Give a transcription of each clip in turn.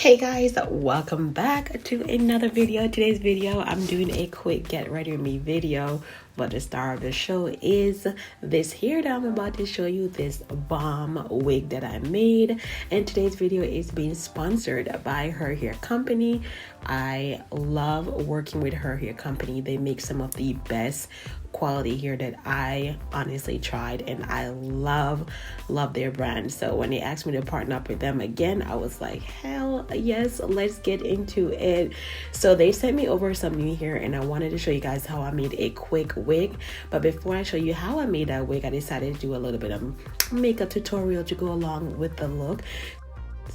Hey guys, welcome back to another video. Today's video, I'm doing a quick get ready with me video, but the star of the show is this here that I'm about to show you, this bomb wig that I made. And today's video is being sponsored by Her Hair Company. I love working with Her Hair Company. They make some of the best quality hair that I honestly tried, and I love their brand. So when they asked me to partner up with them again, I was like, hell yes, let's get into it. So they sent me over some new hair, and I wanted to show you guys how I made a quick wig. But before I show you how I made that wig, I decided to do a little bit of makeup tutorial to go along with the look.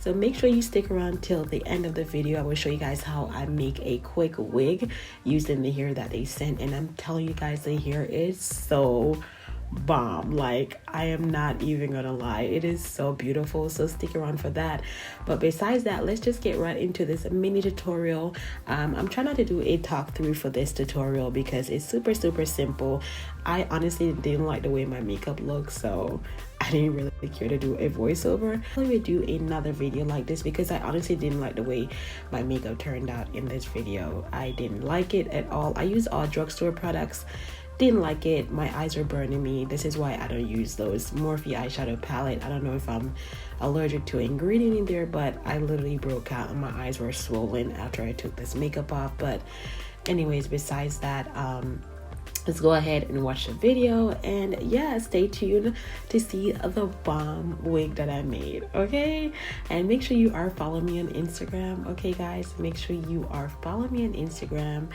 So make sure you stick around till the end of the video. I will show you guys how I make a quick wig using the hair that they sent. And I'm telling you guys, the hair is so bomb. Like, I am not even gonna lie, it is so beautiful. So stick around for that. But besides that, let's just get right into this mini tutorial. I'm trying not to do a talk through for this tutorial because it's super simple. I honestly didn't like the way my makeup looks, so I didn't really care to do a voiceover. I would do another video like this because I honestly didn't like the way my makeup turned out in this video. I didn't like it at all. I use all drugstore products. Didn't like it. My eyes were burning me. This is why I don't use those Morphe eyeshadow palette. I don't know if I'm allergic to an ingredient in there, but I literally broke out and my eyes were swollen after I took this makeup off. But anyways, besides that, let's go ahead and watch the video, and yeah, stay tuned to see the bomb wig that I made, okay? And make sure you are following me on Instagram, okay guys? Make sure you are following me on Instagram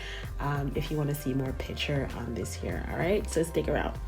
if you want to see more picture on this here, all right? So stick around.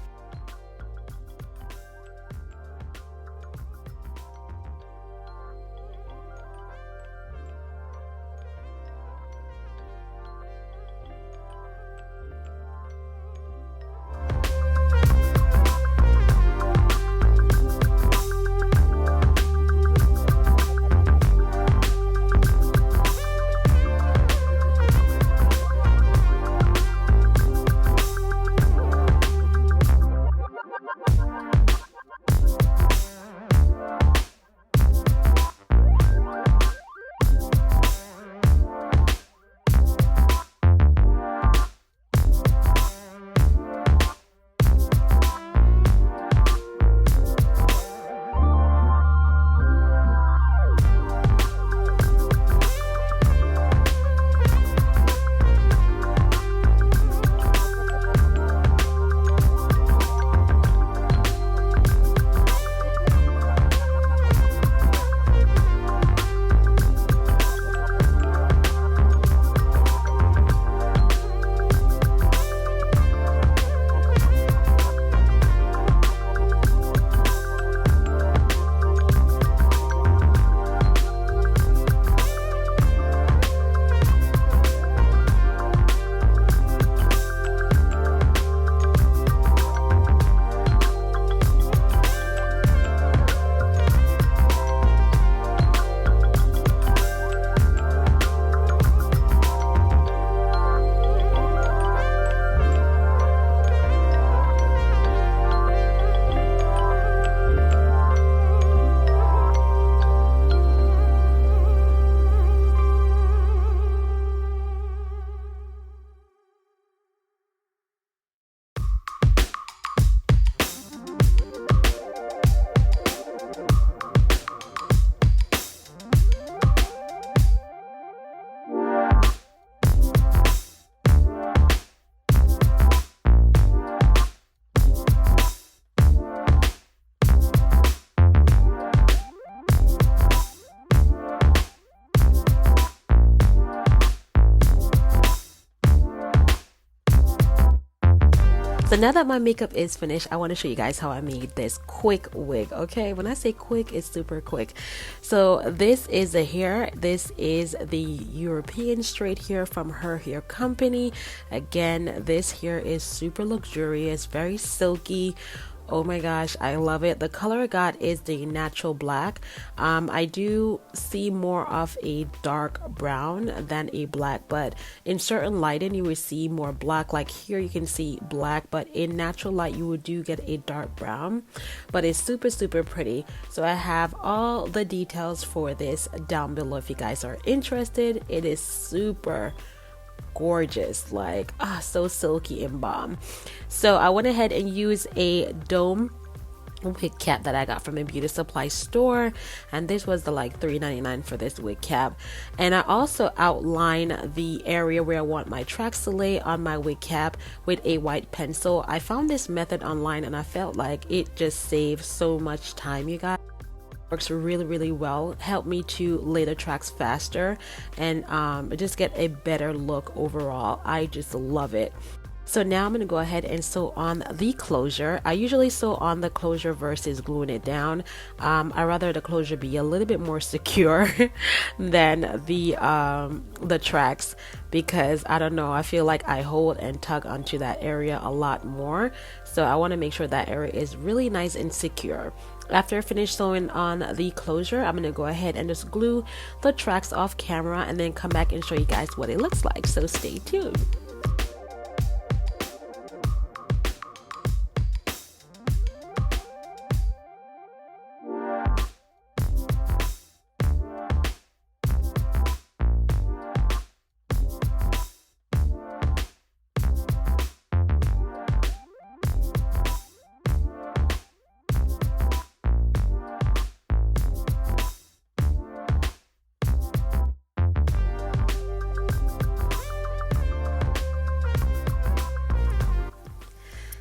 So now that my makeup is finished, I want to show you guys how I made this quick wig, okay? When I say quick, it's super quick. So this is the hair. This is the European straight hair from Her Hair Company. Again, this hair is super luxurious, very silky. Oh my gosh, I love it. The color I got is the natural black. I do see more of a dark brown than a black, but in certain lighting you will see more black. Like here you can see black, but in natural light you would do get a dark brown, but it's super pretty. So I have all the details for this down below if you guys are interested. It is super gorgeous, like so silky and bomb. So I went ahead and used a dome wig cap that I got from a beauty supply store, and this was the like $3.99 for this wig cap. And I also outline the area where I want my tracks to lay on my wig cap with a white pencil. I found this method online and I felt like it just saves so much time, you guys. Works really well, help me to lay the tracks faster and just get a better look overall. I just love it. So now I'm going to go ahead and sew on the closure. I usually sew on the closure versus gluing it down. I rather the closure be a little bit more secure than the tracks, because I don't know, I feel like I hold and tug onto that area a lot more. So I want to make sure that area is really nice and secure. After I finish sewing on the closure, I'm going to go ahead and just glue the tracks off camera and then come back and show you guys what it looks like. So stay tuned.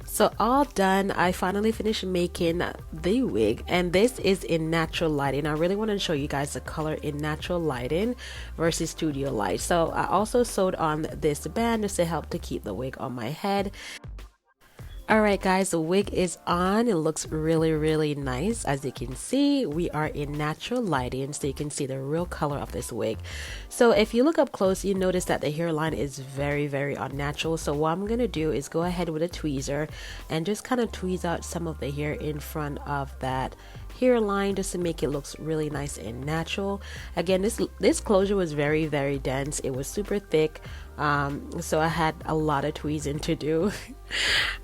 So all done, I finally finished making the wig, and this is in natural lighting. I really want to show you guys the color in natural lighting versus studio light. So I also sewed on this band just to help to keep the wig on my head. Alright guys, the wig is on. It looks really nice. As you can see, we are in natural lighting, so you can see the real color of this wig. So if you look up close, you notice that the hairline is very unnatural. So what I'm gonna do is go ahead with a tweezer and just kind of tweeze out some of the hair in front of that hairline just to make it look really nice and natural. Again, this closure was very dense. It was super thick. So I had a lot of tweezing to do.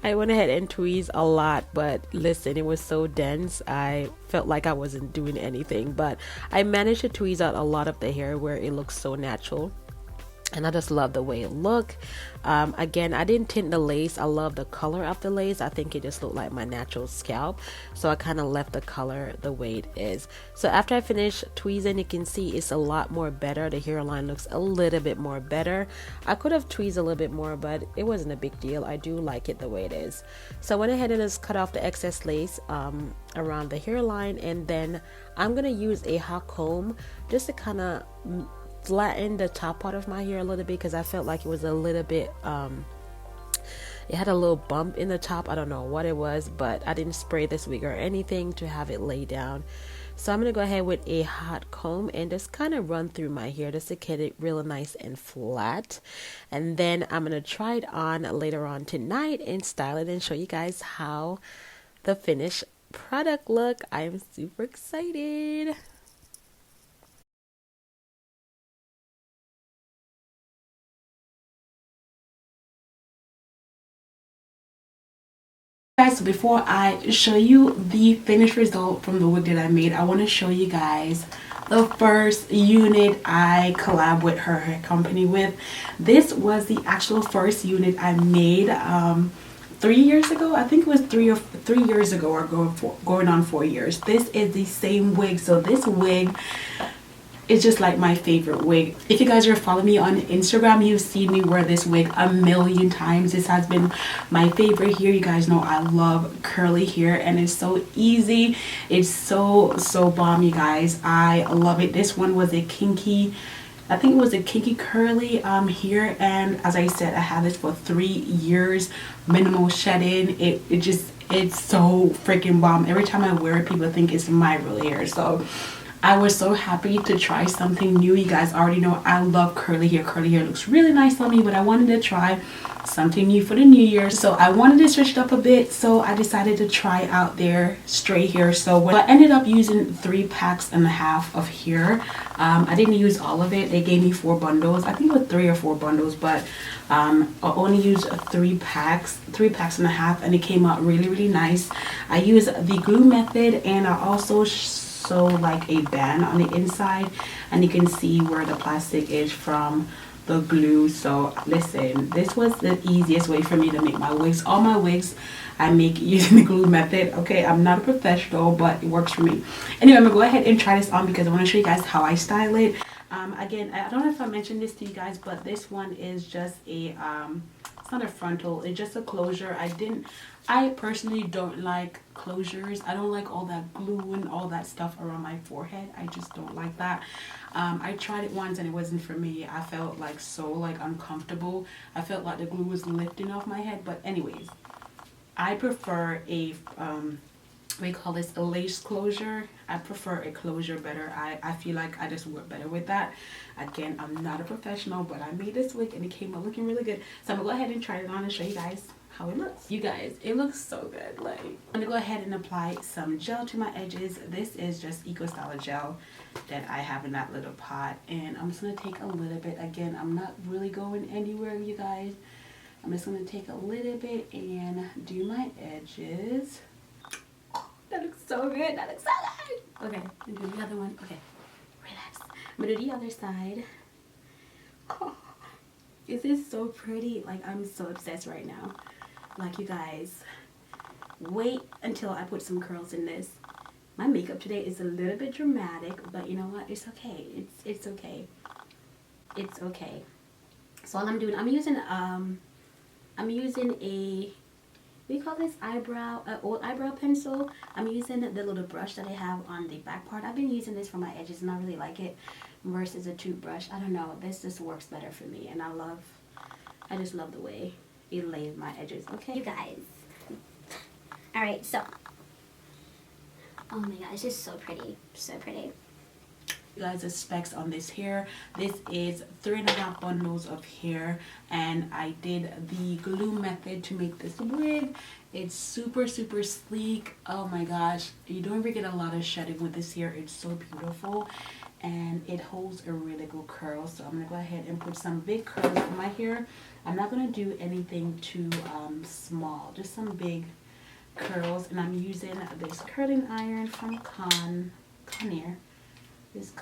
I went ahead and tweezed a lot, but listen, it was so dense I felt like I wasn't doing anything, but I managed to tweeze out a lot of the hair where it looks so natural. And I just love the way it looked. Again, I didn't tint the lace. I love the color of the lace. I think it just looked like my natural scalp, so I kind of left the color the way it is. So after I finished tweezing, you can see it's a lot more better. The hairline looks a little bit more better. I could have tweezed a little bit more, but it wasn't a big deal. I do like it the way it is. So I went ahead and just cut off the excess lace around the hairline, and then I'm gonna use a hot comb just to kind of flatten the top part of my hair a little bit, because I felt like it was a little bit it had a little bump in the top. I don't know what it was, but I didn't spray this wig or anything to have it lay down. So I'm gonna go ahead with a hot comb and just kind of run through my hair just to get it real nice and flat, and then I'm gonna try it on later on tonight and style it and show you guys how the finished product look. I'm super excited. Guys, so before I show you the finished result from the wig that I made, I want to show you guys the first unit I collab with Her Hair Company with. This was the actual first unit I made 3 years ago. I think it was 3 years ago, or going on 4 years. This is the same wig. So this wig is just like my favorite wig. If you guys are following me on Instagram, you've seen me wear this wig a million times. This has been my favorite here. You guys know I love curly hair, and it's so easy. It's so bomb, you guys. I love it. This one was a kinky, I think it was a kinky curly hair, and as I said, I had this for 3 years. Minimal shedding. It's so freaking bomb. Every time I wear it, people think it's my real hair. So I was so happy to try something new. You guys already know I love curly hair. Curly hair looks really nice on me, but I wanted to try something new for the new year, so I wanted to switch it up a bit. So I decided to try out their straight hair. So I ended up using 3.5 packs of hair. I didn't use all of it. They gave me 4 bundles. I think it was 3 or 4 bundles, but I only used 3 packs, 3.5 packs, and it came out really nice. I used the glue method, and I also sew like a band on the inside, and you can see where the plastic is from the glue. So listen, this was the easiest way for me to make my wigs. All my wigs I make using the glue method. Okay, I'm not a professional, but it works for me. Anyway, I'm gonna go ahead and try this on because I want to show you guys how I style it. Again, I don't know if I mentioned this to you guys, but this one is just a it's not a frontal, it's just a closure. I personally don't like closures. I don't like all that glue and all that stuff around my forehead. I just don't like that. I tried it once and it wasn't for me. I felt like so like uncomfortable. I felt like the glue was lifting off my head. But anyways, I prefer a we call this a lace closure. I prefer a closure better. I feel like I just work better with that. Again, I'm not a professional, but I made this wig and it came out looking really good. So I'm gonna go ahead and try it on and show you guys how it looks. You guys, it looks so good. Like, I'm gonna go ahead and apply some gel to my edges. This is just Eco Styler gel that I have in that little pot, and I'm just gonna take a little bit. Again, I'm not really going anywhere, you guys. I'm just gonna take a little bit and do my edges. That looks so good. That looks so good. Okay, I'm gonna do the other one. Okay, relax. I'm gonna do the other side. Oh, this is so pretty. Like, I'm so obsessed right now. Like, you guys, wait until I put some curls in this. My makeup today is a little bit dramatic, but you know what? It's okay. It's okay. It's okay. So all I'm doing, I'm using a, we call this old eyebrow pencil. I'm using the little brush that I have on the back part. I've been using this for my edges and I really like it versus a toothbrush. I don't know, this just works better for me, and I just love the way it lays my edges. Okay, you guys. All right, so, oh my gosh, it's so pretty, so pretty. You guys, the specs on this hair. This is 3.5 bundles of hair, and I did the glue method to make this wig. It's super sleek. Oh my gosh, you don't ever get a lot of shedding with this hair. It's so beautiful, and it holds a really good curl. So I'm gonna go ahead and put some big curls in my hair. I'm not gonna do anything too small, just some big curls, and I'm using this curling iron from Conair. This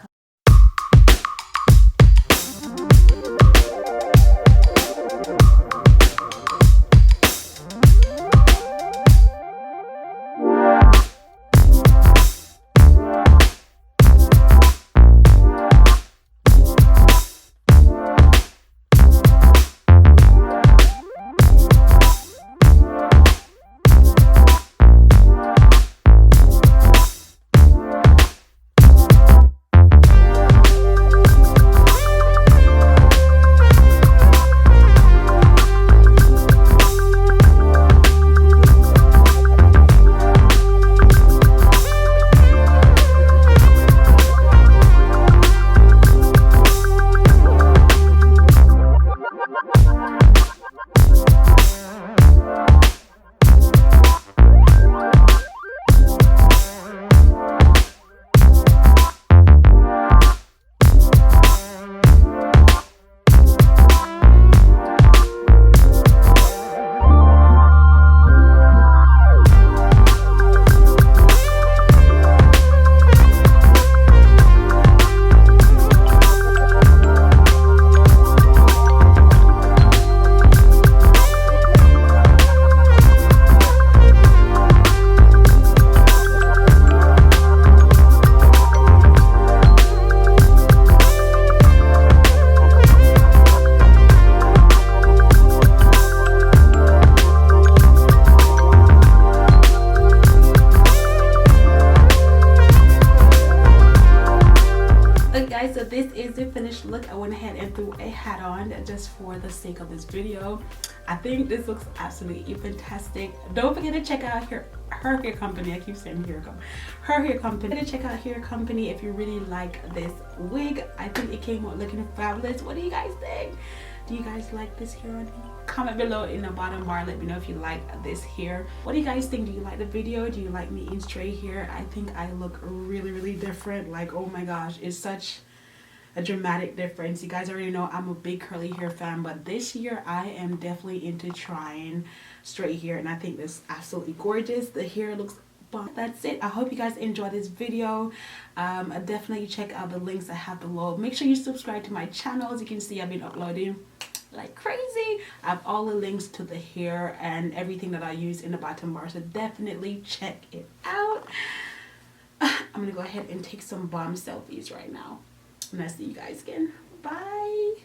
look, I went ahead and threw a hat on just for the sake of this video. I think this looks absolutely fantastic. Don't forget to check out her hair company. I keep saying her hair company. Check out Hair Company if you really like this wig. I think it came out looking fabulous. What do you guys think? Do you guys like this hair on me? Comment below in the bottom bar. Let me know if you like this hair. What do you guys think? Do you like the video? Do you like me in straight hair? I think I look really different. Like, oh my gosh, it's such a dramatic difference. You guys already know I'm a big curly hair fan, but this year I am definitely into trying straight hair, and I think this is absolutely gorgeous. The hair looks bomb. That's it. I hope you guys enjoyed this video. Definitely check out the links I have below. Make sure you subscribe to my channel. As you can see, I've been uploading like crazy. I have all the links to the hair and everything that I use in the bottom bar, so definitely check it out. I'm gonna go ahead and take some bomb selfies right now, and I'll see you guys again. Bye.